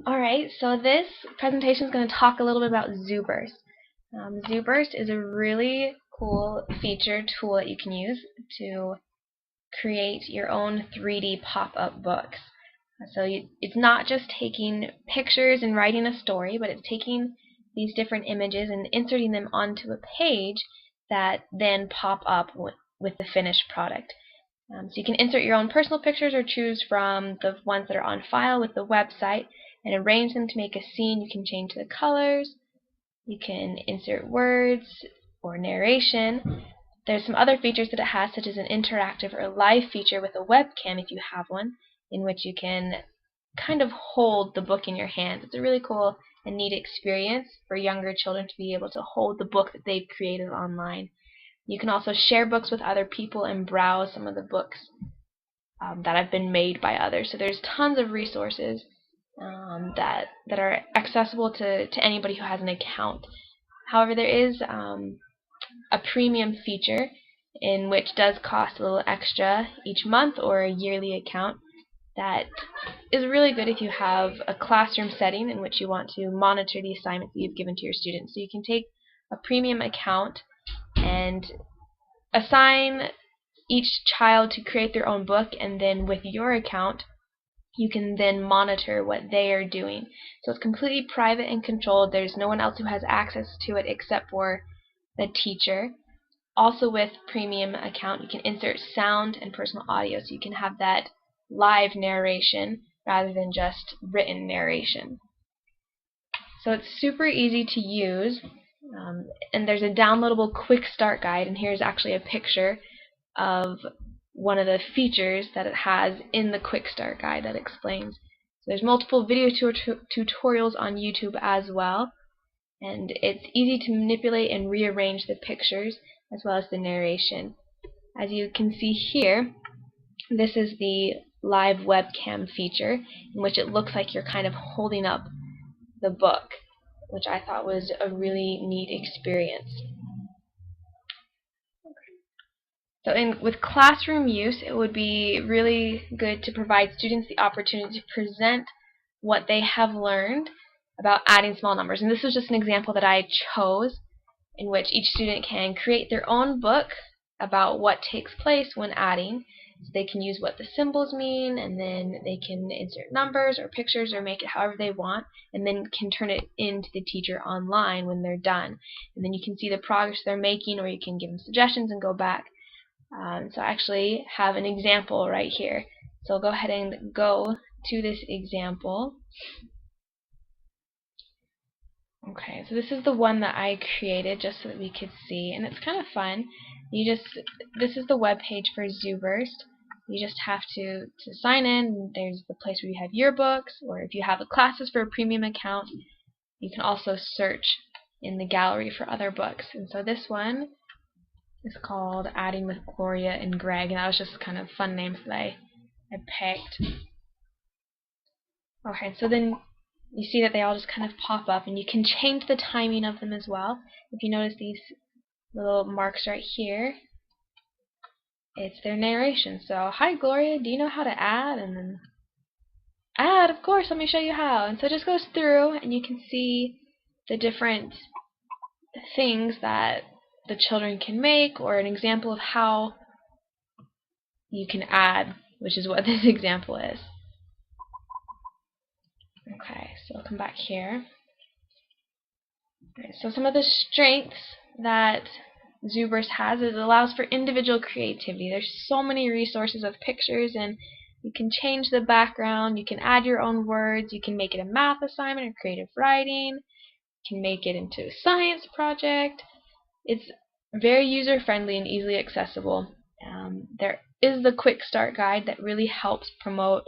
Alright, so this presentation is going to talk a little bit about ZooBurst. ZooBurst is a really cool feature tool that you can use to create your own 3D pop-up books. It's not just taking pictures and writing a story, but it's taking these different images and inserting them onto a page that then pop up with the finished product. So you can insert your own personal pictures or choose from the ones that are on file with the website and arrange them to make a scene. You can change the colors, you can insert words or narration. There's some other features that it has, such as an interactive or live feature with a webcam if you have one, in which you can kind of hold the book in your hand. It's a really cool and neat experience for younger children to be able to hold the book that they've created online. You can also share books with other people and browse some of the books that have been made by others. So there's tons of resources that are accessible to anybody who has an account. However, there is a premium feature in which does cost a little extra each month, or a yearly account that is really good if you have a classroom setting in which you want to monitor the assignments that you've given to your students. So you can take a premium account and assign each child to create their own book, and then with your account you can then monitor what they are doing. So it's completely private and controlled. There's no one else who has access to it except for the teacher. Also, with premium account, you can insert sound and personal audio, so you can have that live narration rather than just written narration. So it's super easy to use, and there's a downloadable quick start guide, and here's actually a picture of one of the features that it has in the quick start guide that explains. So there's multiple video tutorials on YouTube as well, and it's easy to manipulate and rearrange the pictures as well as the narration. As you can see here, this is the live webcam feature, in which it looks like you're kind of holding up the book, which I thought was a really neat experience. So with classroom use, it would be really good to provide students the opportunity to present what they have learned about adding small numbers. And this is just an example that I chose, in which each student can create their own book about what takes place when adding. So they can use what the symbols mean, and then they can insert numbers or pictures or make it however they want, and then can turn it into the teacher online when they're done. And then you can see the progress they're making, or you can give them suggestions and go back. So I actually have an example right here. So I'll go ahead and go to this example. Okay, so this is the one that I created just so that we could see, and it's kind of fun. This is the web page for ZooBurst. You just have to sign in. There's the place where you have your books, or if you have the classes for a premium account, you can also search in the gallery for other books. And so this one is called Adding with Gloria and Greg, and that was just kind of fun names that I picked. Okay, so then you see that they all just kind of pop up, and you can change the timing of them as well. If you notice these little marks right here, it's their narration. So, hi Gloria, do you know how to add? And then, add, of course, let me show you how. And so it just goes through, and you can see the different things that the children can make, or an example of how you can add, which is what this example is. Okay, so I'll come back here. Okay, so some of the strengths that ZooBurst has is it allows for individual creativity. There's so many resources of pictures, and you can change the background, you can add your own words, you can make it a math assignment or creative writing, you can make it into a science project. It's very user-friendly and easily accessible. There is the quick start guide that really helps promote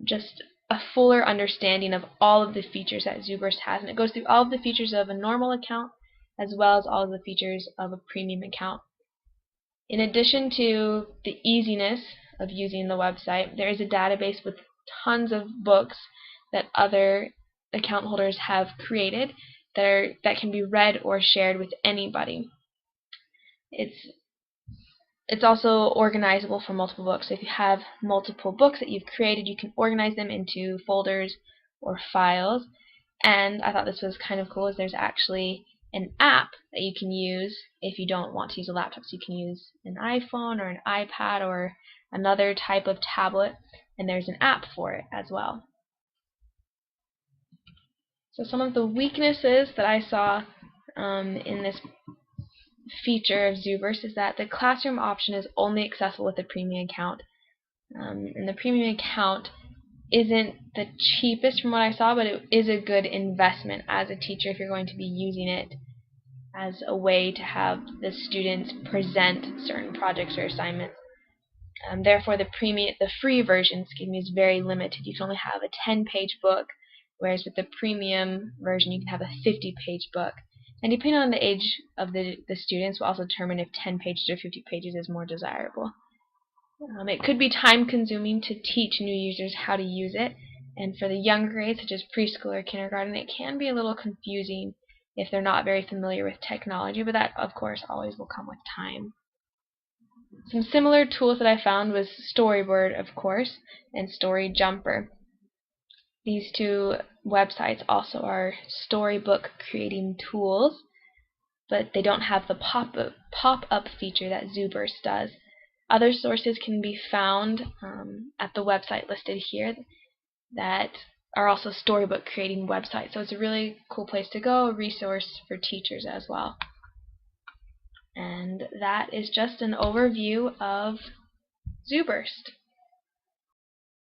just a fuller understanding of all of the features that ZooBurst has, and it goes through all of the features of a normal account as well as all of the features of a premium account. In addition to the easiness of using the website, there is a database with tons of books that other account holders have created that can be read or shared with anybody. It's also organizable for multiple books. So if you have multiple books that you've created, you can organize them into folders or files. And I thought this was kind of cool, as there's actually an app that you can use if you don't want to use a laptop. So you can use an iPhone or an iPad or another type of tablet, and there's an app for it as well. So some of the weaknesses that I saw in this feature of Zuberst is that the classroom option is only accessible with a premium account. And the premium account isn't the cheapest from what I saw, but it is a good investment as a teacher if you're going to be using it as a way to have the students present certain projects or assignments. Therefore, the free version, is very limited. You can only have a 10-page book, whereas with the premium version, you can have a 50-page book. And depending on the age of the students, will also determine if 10 pages or 50 pages is more desirable. It could be time-consuming to teach new users how to use it, and for the younger grades, such as preschool or kindergarten, it can be a little confusing if they're not very familiar with technology, but that, of course, always will come with time. Some similar tools that I found was Storyboard, of course, and StoryJumper. These two websites also are storybook creating tools, but they don't have the pop-up feature that Zuberst does. Other sources can be found at the website listed here that are also storybook creating websites. So it's a really cool place to go, a resource for teachers as well. And that is just an overview of Zuberst.